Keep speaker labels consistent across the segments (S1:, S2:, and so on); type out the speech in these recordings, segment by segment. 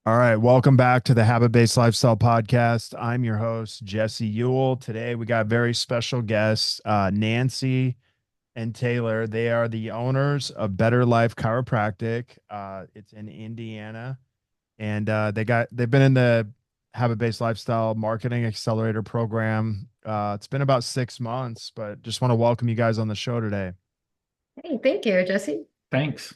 S1: All right, welcome back to the Habit-Based Lifestyle Podcast. I'm your host, Jesse Ewell. Today we got very special guests, Nancy and Taylor. They are the owners of Better Life Chiropractic. It's in Indiana, and they've been in the Habit-Based Lifestyle Marketing Accelerator program. It's been about 6 months, but just want to welcome you guys on the show today.
S2: Hey, thank you, Jesse.
S3: Thanks.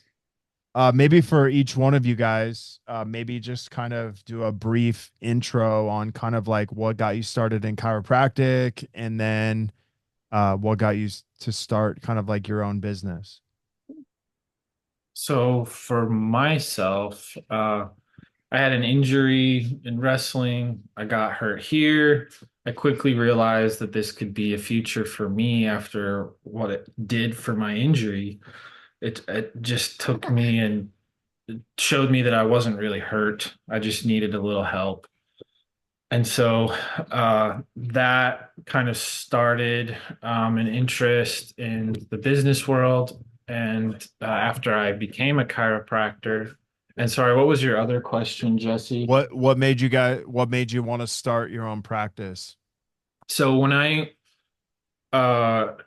S1: Maybe for each one of you guys, maybe just kind of do a brief intro on kind of like what got you started in chiropractic and then what got you to start kind of like your own business.
S3: So for myself, I had an injury in wrestling. I got hurt here. I quickly realized that this could be a future for me after what it did for my injury. It just took me and showed me that I wasn't really hurt. I just needed a little help. And so that kind of started an interest in the business world. And after I became a chiropractor, and sorry, what was your other question, Jesse?
S1: What made you want to start your own practice?
S3: So when I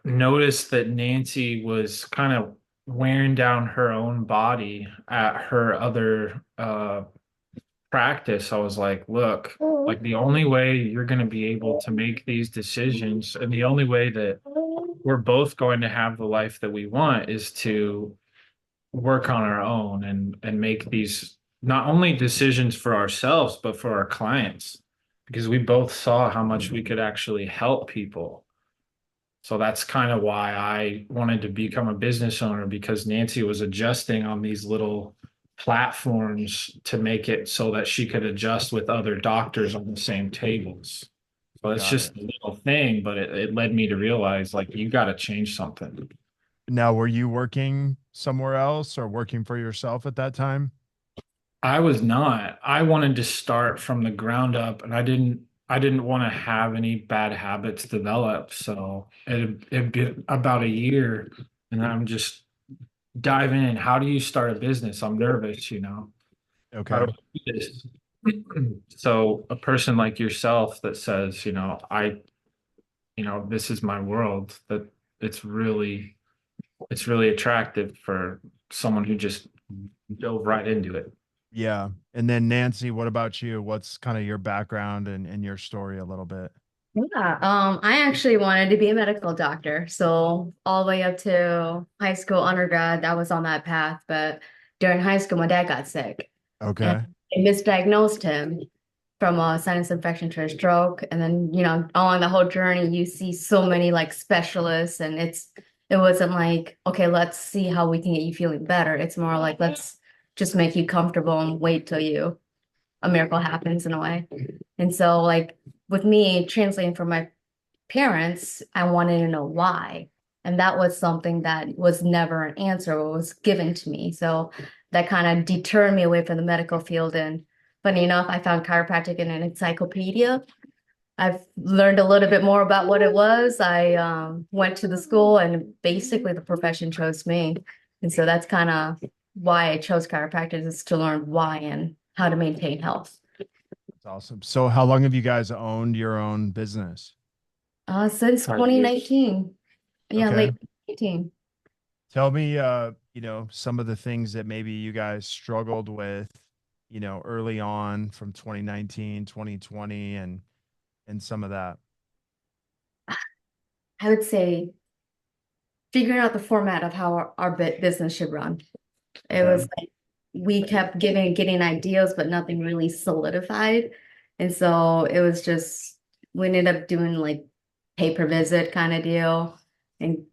S3: noticed that Nancy was kind of wearing down her own body at her other practice, I was like, look, like the only way you're going to be able to make these decisions and the only way that we're both going to have the life that we want is to work on our own and make these not only decisions for ourselves, but for our clients, because we both saw how much we could actually help people. So that's kind of why I wanted to become a business owner because Nancy was adjusting on these little platforms to make it so that she could adjust with other doctors on the same tables. So it's
S1: Got
S3: just
S1: it.
S3: a little thing, but it led me to realize like you got to change something.
S1: Now, were you working somewhere else or working for yourself at that time?
S3: I was not. I wanted to start from the ground up and I didn't want to have any bad habits develop. So it'd be about a year and I'm just diving in. How do you start a business? I'm nervous. How
S1: Okay.
S3: do I do this? So a person like yourself that says, this is my world, that it's really it's really attractive for someone who just dove right into it.
S1: Yeah. And then Nancy, what about you? What's kind of your background and your story a little bit?
S2: Yeah, I actually wanted to be a medical doctor. So all the way up to high school, undergrad, that was on that path. But during high school, my dad got sick and
S1: Okay.
S2: they misdiagnosed him from a sinus infection to a stroke. And then, along the whole journey, you see so many like specialists and it wasn't like, okay, let's see how we can get you feeling better. It's more like, let's just make you comfortable and wait till a miracle happens in a way. And so, like with me translating for my parents, I wanted to know why. And that was something that was never an answer, it was given to me. So that kind of deterred me away from the medical field. And funny enough, I found chiropractic in an encyclopedia. I've learned a little bit more about what it was. I went to the school and basically the profession chose me. And so that's kind of why I chose chiropractic is to learn why and how to maintain health.
S1: That's awesome. So how long have you guys owned your own business?
S2: Since 2019. Yeah,
S1: Okay.
S2: late 2018.
S1: Tell me, some of the things that maybe you guys struggled with, early on from 2019, 2020, and some of that.
S2: I would say figuring out the format of how our business should run. It
S1: Okay.
S2: was like we kept getting ideas, but nothing really solidified. And so it was just we ended up doing like pay per visit kind of deal and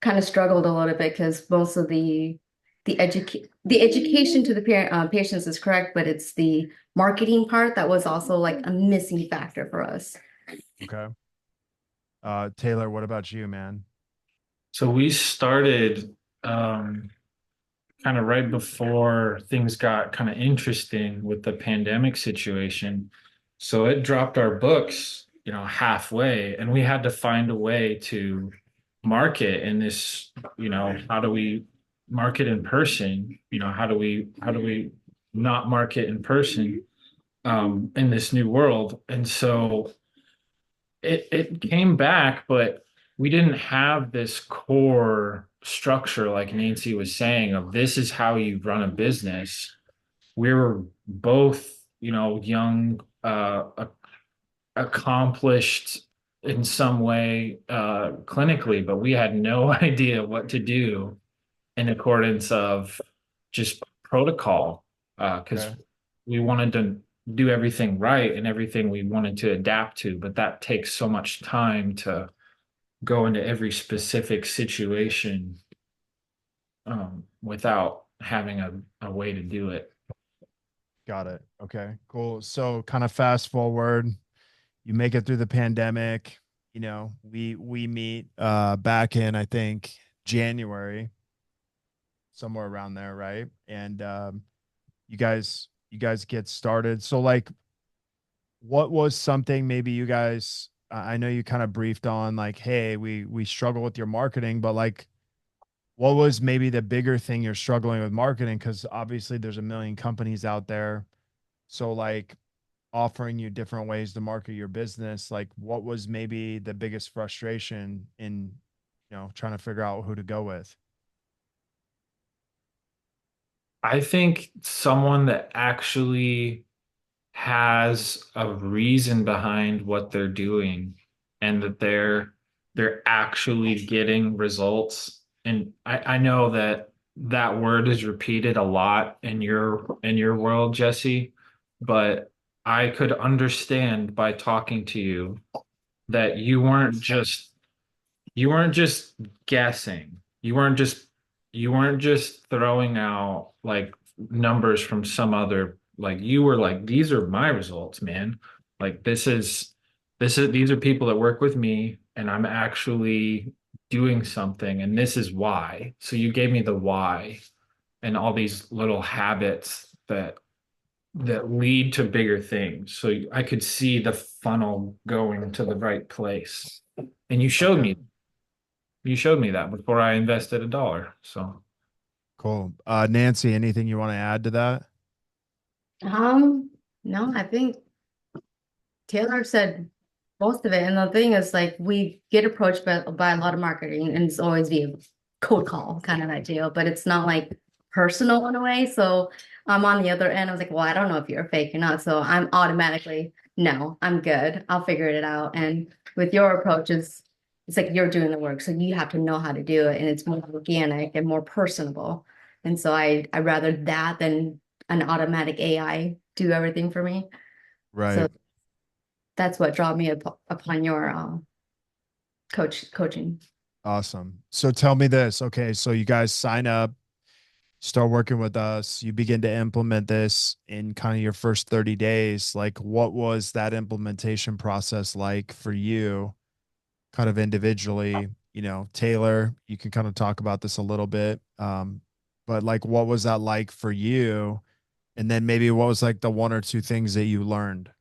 S2: kind of struggled a little bit because most of the education to the patients is correct, but it's the marketing part that was also like a missing factor for us.
S1: Okay. Taylor, what about you, man?
S3: So we started kind of right before things got kind of interesting with the pandemic situation. So it dropped our books, halfway, and we had to find a way to market in this, how do we market in person? How do we not market in person in this new world. And so it came back, but we didn't have this core structure like Nancy was saying of this is how you run a business. We were both, young, accomplished in some way clinically, but we had no idea what to do in accordance of just protocol because
S1: Okay.
S3: we wanted to do everything right and everything we wanted to adapt to, but that takes so much time to go into every specific situation without having a way to do it.
S1: Got it. Okay, cool. So kind of fast forward, you make it through the pandemic. We meet back in, I think, January, somewhere around there, right? And you guys get started. So like what was something maybe you guys I know you kind of briefed on like, hey, we struggle with your marketing, but like what was maybe the bigger thing you're struggling with marketing? Because obviously there's a million companies out there. So like offering you different ways to market your business, like what was maybe the biggest frustration in, trying to figure out who to go with?
S3: I think someone that actually has a reason behind what they're doing and that they're actually getting results. And I know that that word is repeated a lot in your world, Jesse, but I could understand by talking to you that you weren't just guessing. You weren't just throwing out like numbers from some other like you were like these are my results, man. Like these are people that work with me and I'm actually doing something and this is why. So you gave me the why and all these little habits that lead to bigger things. So I could see the funnel going to the right place. And
S1: Okay,
S3: you showed me that before I invested a dollar. So
S1: cool. Nancy, anything you want to add to that?
S2: No, I think Taylor said most of it. And the thing is, like, we get approached by a lot of marketing, and it's always via cold call kind of that deal, but it's not like personal in a way. So I'm on the other end. I was like, well, I don't know if you're fake or not. So I'm automatically, no, I'm good. I'll figure it out. And with your approach, it's like you're doing the work. So you have to know how to do it. And it's more organic and more personable. And so I rather that than an automatic AI do everything for me. So
S1: Right.
S2: that's what drew me upon your coaching.
S1: Awesome. So tell me this. Okay, so you guys sign up, start working with us, you begin to implement this in kind of your first 30 days. Like what was that implementation process like for you kind of individually? Taylor, you can kind of talk about this a little bit. But like what was that like for you? And then maybe what was like the one or two things that you learned?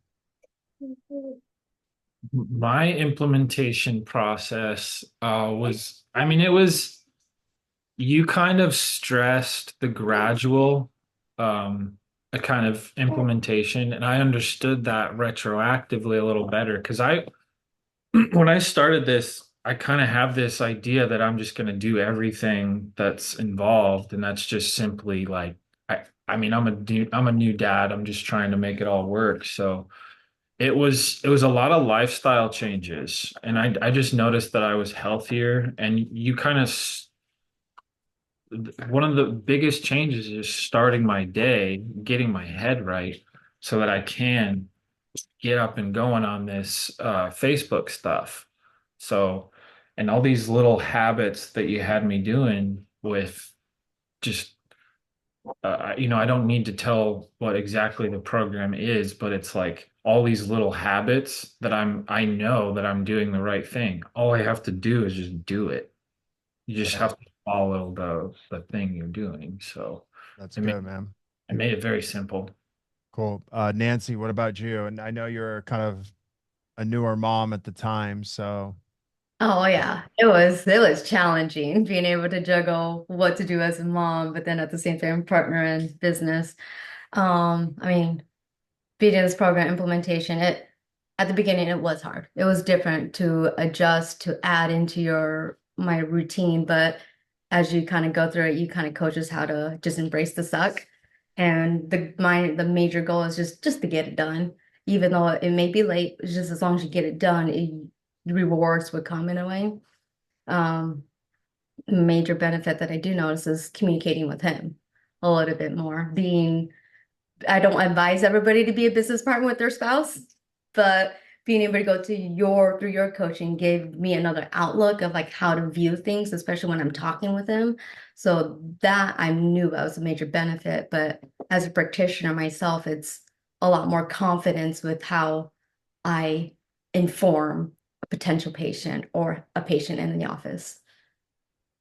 S3: my implementation process was, I mean, it was, you kind of stressed the gradual a kind of implementation. And I understood that retroactively a little better because when I started this, I kind of have this idea that I'm just going to do everything that's involved, and that's just simply like I mean, I'm a new dad. I'm just trying to make it all work. So it was a lot of lifestyle changes, and I just noticed that I was healthier, and you kind of one of the biggest changes is starting my day, getting my head right, so that I can get up and going on this Facebook stuff. So, and all these little habits that you had me doing with just, I don't need to tell what exactly the program is, but it's like all these little habits that I know that I'm doing the right thing. All I have to do is just do it. You just
S1: Yeah,
S3: have to follow the thing you're doing. So
S1: that's
S3: it made,
S1: good, man.
S3: it made it very simple.
S1: Cool. Nancy, what about you? And I know you're kind of a newer mom at the time, so
S2: Oh
S1: uh,
S2: yeah, it was challenging being able to juggle what to do as a mom, but then at the same time partner in business. I mean, beating this program implementation, it at the beginning it was hard. It was different to adjust, to add into your my routine, but as you kind of go through it, you kind of coach us how to just embrace the suck. And the major goal is just to get it done. Even though it may be late, it's just as long as you get it done, the rewards would come in a way. Um, Major benefit that I do notice is communicating with him a little bit more, being I don't advise everybody to be a business partner with their spouse, but being able to go to through your coaching gave me another outlook of like how to view things, especially when I'm talking with him. So that I knew that was a major benefit. But as a practitioner myself, it's a lot more confidence with how I inform a potential patient or a patient in the office.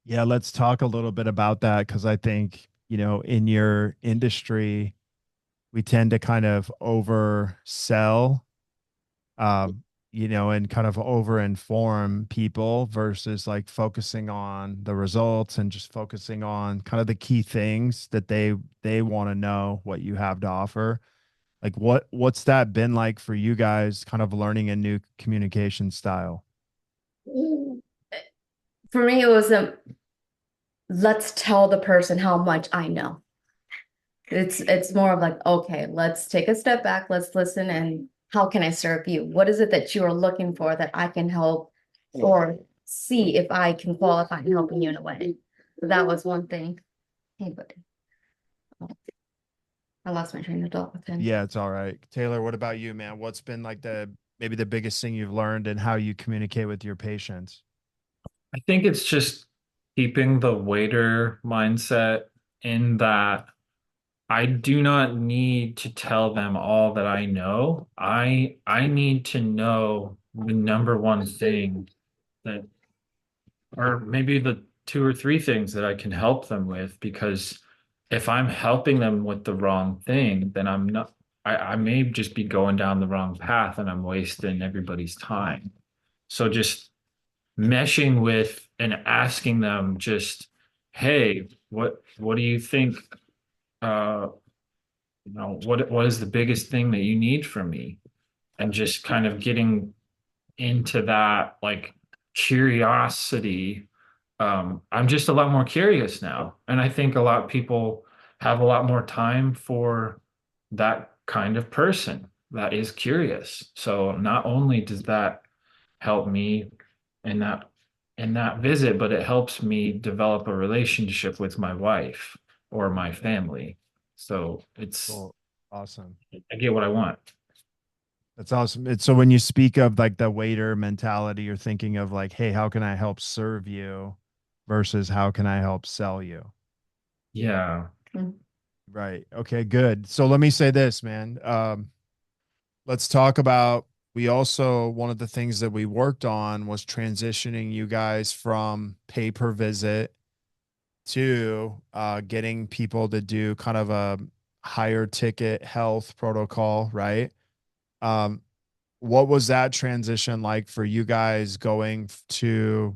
S1: Yeah, let's talk a little bit about that because I think, in your industry, we tend to kind of oversell, and kind of over inform people versus like focusing on the results and just focusing on kind of the key things that they want to know what you have to offer. Like what's that been like for you guys kind of learning a new communication style?
S2: For me, it was let's tell the person how much I know. It's more of like, okay, let's take a step back, let's listen, and how can I serve you? What is it that you are looking for that I can help or see if I can qualify in helping you in a way? So that was one thing. Hey, buddy. Oh, I lost my train of thought with him.
S1: Yeah, it's all right. Taylor, what about you, man? What's been like maybe the biggest thing you've learned and how you communicate with your patients?
S3: I think it's just keeping the waiter mindset in that I do not need to tell them all that I know. I need to know the number one thing that, or maybe the two or three things that I can help them with, because if I'm helping them with the wrong thing, then I may just be going down the wrong path and I'm wasting everybody's time. So just meshing with and asking them just, hey, what do you think? Uh, what is the biggest thing that you need from me? And just kind of getting into that like curiosity. I'm just a lot more curious now. And I think a lot of people have a lot more time for that kind of person that is curious. So not only does that help me in that visit, but it helps me develop a relationship with my wife or my family. So
S1: Cool. Awesome.
S3: I get what I want.
S1: That's awesome. So when you speak of like the waiter mentality, you're thinking of like, hey, how can I help serve you versus how can I help sell you?
S3: Yeah.
S2: Mm.
S1: Right. Okay, good. So let me say this, man. Let's talk about we also one of the things that we worked on was transitioning you guys from pay per visit to getting people to do kind of a higher ticket health protocol, right? Um, what was that transition like for you guys going to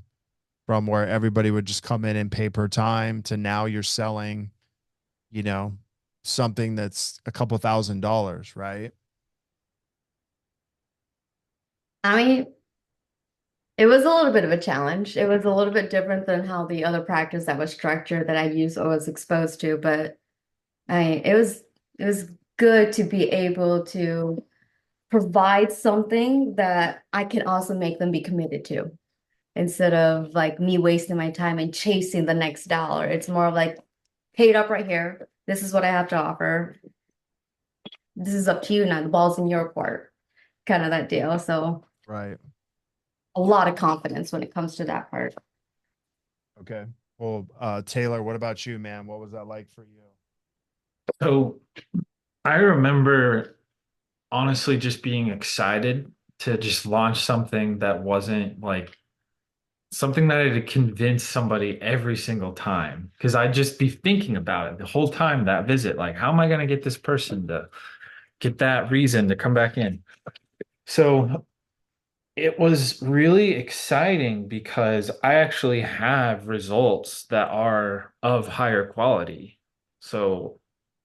S1: from where everybody would just come in and pay per time to now you're selling, you know, something that's a couple $1,000s, right?
S2: I mean, it was a little bit of a challenge. It was a little bit different than how the other practice that was structured that I used or was exposed to, but it was good to be able to provide something that I can also make them be committed to instead of like me wasting my time and chasing the next dollar. It's more of like paid up right here. This is what I have to offer. This is up to you now. The ball's in your court, kind of that deal. So
S1: Right.
S2: a lot of confidence when it comes to that part.
S1: Okay. Well, Taylor, what about you, man? What was that like for you?
S3: So I remember honestly just being excited to just launch something that wasn't like something that I had to convince somebody every single time. Because I'd just be thinking about it the whole time that visit. Like, how am I going to get this person to get that reason to come back in? So it was really exciting because I actually have results that are of higher quality. So,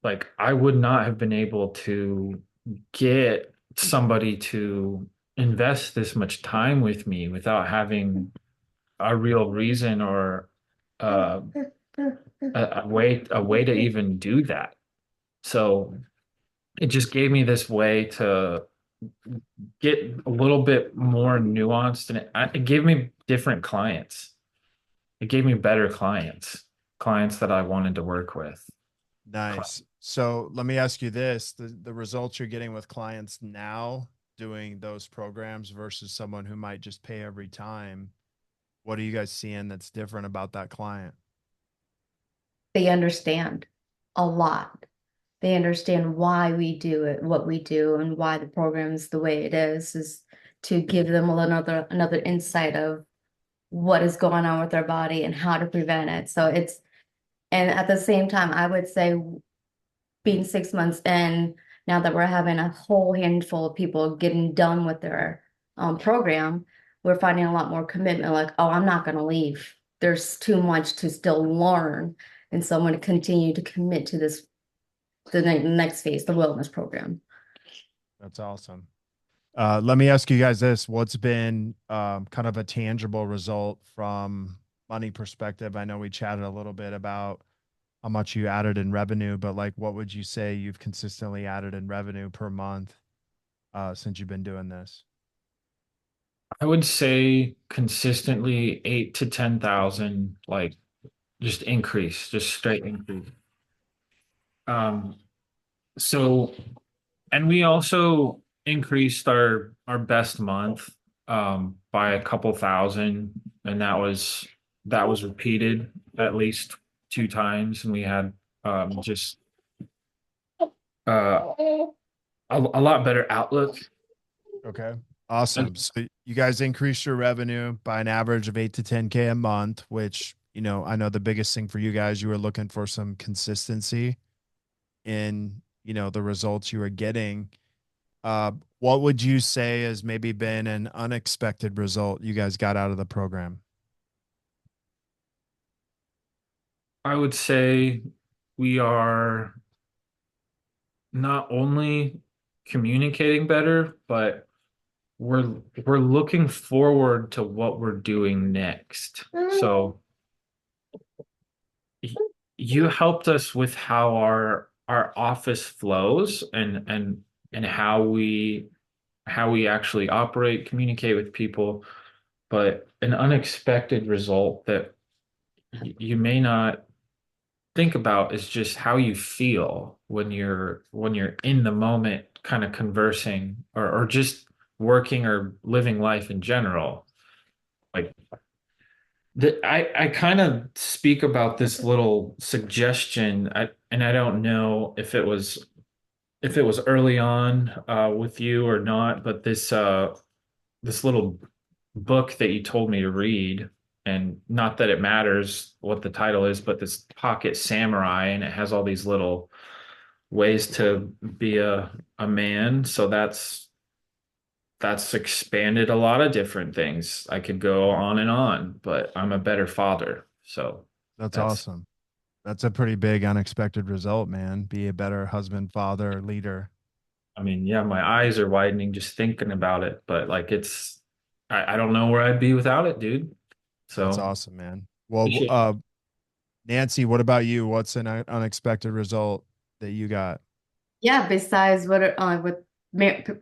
S3: like I would not have been able to get somebody to invest this much time with me without having a real reason or uh, a way to even do that. So it just gave me this way to get a little bit more nuanced, and it gave me different clients. It gave me better clients, clients that I wanted to work with.
S1: Nice. So let me ask you this, the results you're getting with clients now doing those programs versus someone who might just pay every time. What are you guys seeing that's different about that client?
S2: They understand a lot. They understand why we do it, what we do, and why the program is the way it is to give them another insight of what is going on with their body and how to prevent it. So it's, and at the same time, I would say being 6 months in, now that we're having a whole handful of people getting done with their program, we're finding a lot more commitment. Like, oh, I'm not going to leave. There's too much to still learn, and so I'm going to continue to commit to this, the next phase, the wellness program.
S1: That's awesome. Let me ask you guys this. What's been kind of a tangible result from money perspective? I know we chatted a little bit about how much you added in revenue, but like what would you say you've consistently added in revenue per month since you've been doing this?
S3: I would say consistently 8 to 10,000, like just increase, just straight increase. Um, so and we also increased our best month by a couple thousand, and that was repeated at least 2 times, and we had just uh, a lot better outlook.
S1: Okay. Awesome. So you guys increased your revenue by an average of 8 to 10K a month, which, I know the biggest thing for you guys, you were looking for some consistency in, the results you were getting. What would you say has maybe been an unexpected result you guys got out of the program?
S3: I would say we are not only communicating better, but we're looking forward to what we're doing next. So y- you helped us with how our office flows and how we actually operate, communicate with people, but an unexpected result that you may not think about is just how you feel when you're in the moment kind of conversing or just working or living life in general. Like I kind of speak about this little suggestion, and I don't know if it was early on with you or not, but this little book that you told me to read, and not that it matters what the title is, but this Pocket Samurai, and it has all these little ways to be a man. So that's expanded a lot of different things. I could go on and on, but I'm a better father. So
S1: That's
S3: that's,
S1: awesome. That's a pretty big unexpected result, man. Be a better husband, father, leader.
S3: I mean, yeah, my eyes are widening just thinking about it, but like I don't know where I'd be without it, dude.
S1: That's
S3: So
S1: awesome, man. Well,
S3: appreciate
S1: Nancy, what about you? What's an unexpected result that you got?
S2: Yeah, besides what with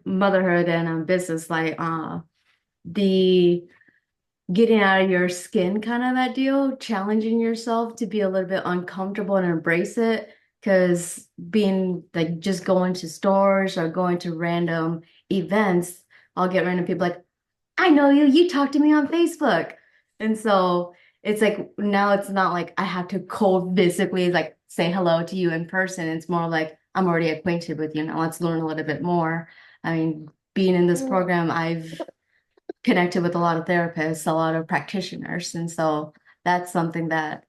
S2: motherhood and business, like the getting out of your skin kind of that deal, challenging yourself to be a little bit uncomfortable and embrace it. Because being like just going to stores or going to random events, I'll get random people like, I know you, you talked to me on Facebook. And so it's like now it's not like I have to cold physically like say hello to you in person. It's more like I'm already acquainted with you. Now let's learn a little bit more. I mean, being in this program, I've connected with a lot of therapists, a lot of practitioners. And so that's something that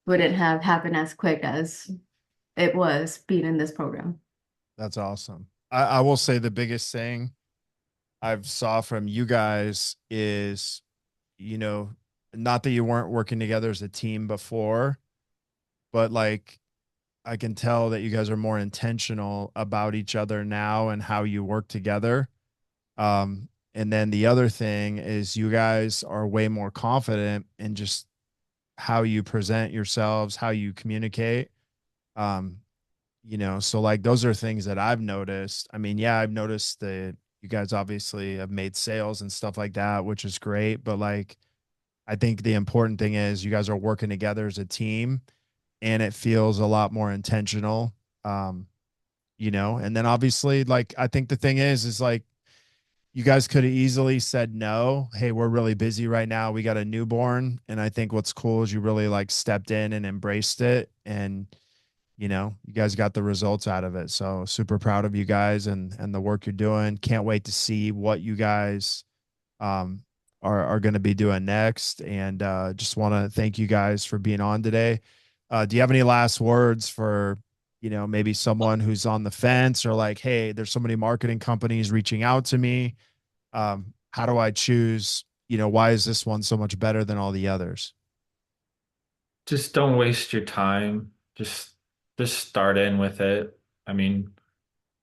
S2: wouldn't have happened as quick as it was being in this program.
S1: That's awesome. I will say the biggest thing I've saw from you guys is, you know, not that you weren't working together as a team before, but like I can tell that you guys are more intentional about each other now and how you work together. And then the other thing is you guys are way more confident in just how you present yourselves, how you communicate. Um, so like those are things that I've noticed. I mean, yeah, I've noticed that you guys obviously have made sales and stuff like that, which is great. But like, I think the important thing is you guys are working together as a team and it feels a lot more intentional. Um, and then obviously, like, I think the thing is like, you guys could have easily said no. Hey, we're really busy right now. We got a newborn. And I think what's cool is you really like stepped in and embraced it. And, you guys got the results out of it. So super proud of you guys and the work you're doing. Can't wait to see what you guys um are going to be doing next. And just want to thank you guys for being on today. Do you have any last words for, maybe someone who's on the fence or like, hey, there's so many marketing companies reaching out to me. How do I choose? Why is this one so much better than all the others?
S3: Just don't waste your time. Just start in with it. I mean,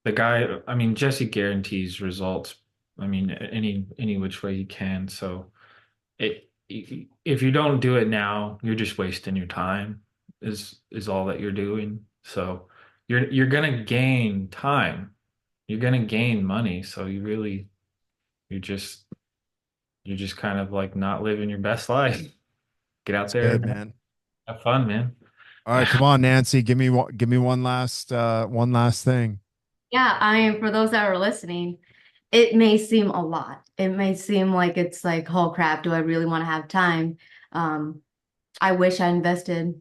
S3: Jesse guarantees results. I mean, any which way you can. So if you don't do it now, you're just wasting your time is all that you're doing. So you're gonna gain time. You're gonna gain money. So you're just you're just kind of like not living your best life. Get out
S1: That's good,
S3: there,
S1: man.
S3: have fun, man.
S1: All right, come on, Nancy. Give me one last thing.
S2: Yeah, I mean, for those that are listening, it may seem a lot. It may seem like it's like, oh crap, do I really want to have time? Um, I wish I invested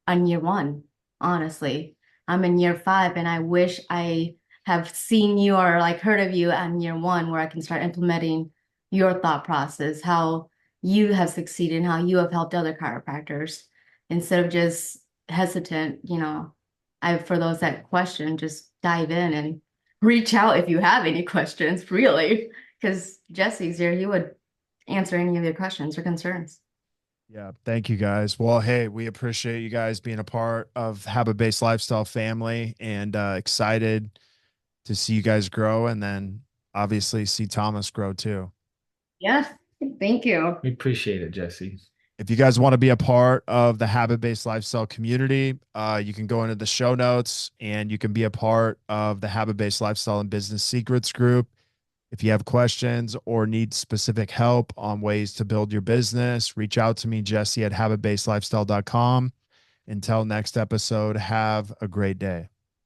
S2: on year one, honestly. I'm in year five, and I wish I have seen you or like heard of you on year one, where I can start implementing your thought process, how you have succeeded, and how you have helped other chiropractors instead of just hesitant, for those that question, just dive in and reach out if you have any questions, really, because Jesse's here. He would answer any of your questions or concerns.
S1: Yeah, thank you guys. Well, hey, we appreciate you guys being a part of Habit Based Lifestyle family and excited to see you guys grow and then obviously see Thomas grow too.
S2: Yes, thank you.
S3: We appreciate it, Jesse.
S1: If you guys want to be a part of the Habit Based Lifestyle community, you can go into the show notes and you can be a part of the Habit Based Lifestyle and Business Secrets group. If you have questions or need specific help on ways to build your business, reach out to me, Jesse at habitbasedlifestyle.com. Until next episode, have a great day.